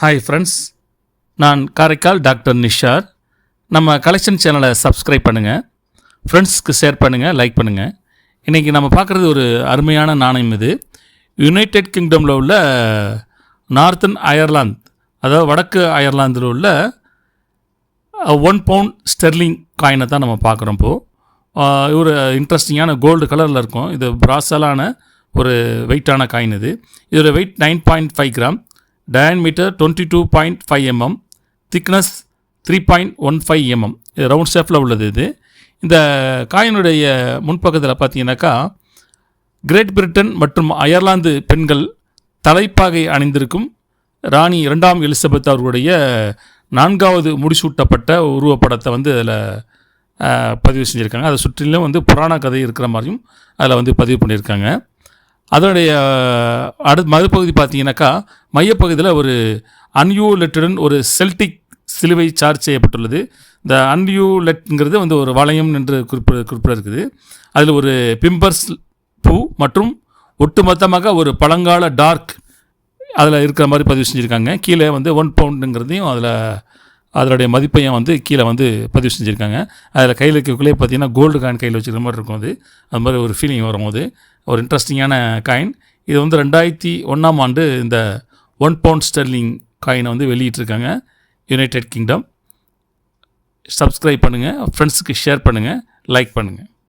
Hi friends, நான் Karaikal doctor Nishar. நம்ம collection சேனலை சப்ஸ்கிரைப் பண்ணுங்கள், ஃப்ரெண்ட்ஸ்க்கு ஷேர் பண்ணுங்கள், லைக் பண்ணுங்கள். இன்றைக்கி நம்ம பார்க்குறது ஒரு அருமையான நாணயம். இது யுனைடெட் கிங்டமில் உள்ள நார்த்தன் அயர்லாந்து, அதாவது வடக்கு அயர்லாந்தில் உள்ள 1 பவுண்ட் ஸ்டெர்லிங் காயினை தான் நம்ம பார்க்குறோம். இப்போது ஒரு இன்ட்ரெஸ்டிங்கான கோல்டு கலரில் இருக்கும். இது பிராஸலான ஒரு வெயிட்டான காயின். இதோட weight 9.5 gram, diameter 22.5 mm, thickness 3.15 mm. இது ரவுண்ட் ஷேப்பில் உள்ளது. இந்த காயினுடைய முன்பக்கத்தில் பார்த்தீங்கன்னாக்கா கிரேட் பிரிட்டன் மற்றும் அயர்லாந்து பெண்கள் தலைப்பாகை அணிந்திருக்கும் ராணி 2ஆம் எலிசபெத் அவர்களுடைய 4வது முடிசூட்டப்பட்ட உருவப்படத்தை அதில் பதிவு செஞ்சுருக்காங்க. அதை சுற்றிலும் புராண கதை இருக்கிற மாதிரியும் அதில் பதிவு பண்ணியிருக்காங்க. அதனுடைய மறுபகுதி பார்த்தீங்கன்னாக்கா மையப்பகுதியில் ஒரு அன்யூலெட்டுடன் ஒரு செல்டிக் சிலுவை சார்ஜ் செய்யப்பட்டுள்ளது. இந்த அன்யூலெட்ங்கிறது ஒரு வளையம் என்று குறிப்பிட இருக்குது. அதில் ஒரு பிம்பர்ஸ் பூ மற்றும் ஒட்டுமொத்தமாக ஒரு பழங்கால டார்க் அதில் இருக்கிற மாதிரி பதிவு செஞ்சுருக்காங்க. கீழே 1 பவுண்டுங்கிறதையும் அதனுடைய மதிப்பையும் கீழே பதிவு செஞ்சுருக்காங்க. அதில் கையில் வைக்கக்குள்ளே பார்த்தீங்கன்னா கோல்டு காயின் கையில் வச்சுக்கிற மாதிரி இருக்கும். அது மாதிரி ஒரு ஃபீலிங் வரும். ஒரு இன்ட்ரெஸ்டிங்கான காயின். இது 2001ஆம் ஆண்டு இந்த 1 பவுண்ட் ஸ்டெர்லிங் காயினை வெளியிட்டிருக்காங்க யுனைடெட் கிங்டம். சப்ஸ்கிரைப் பண்ணுங்கள், ஃப்ரெண்ட்ஸுக்கு ஷேர் பண்ணுங்கள், லைக் பண்ணுங்கள்.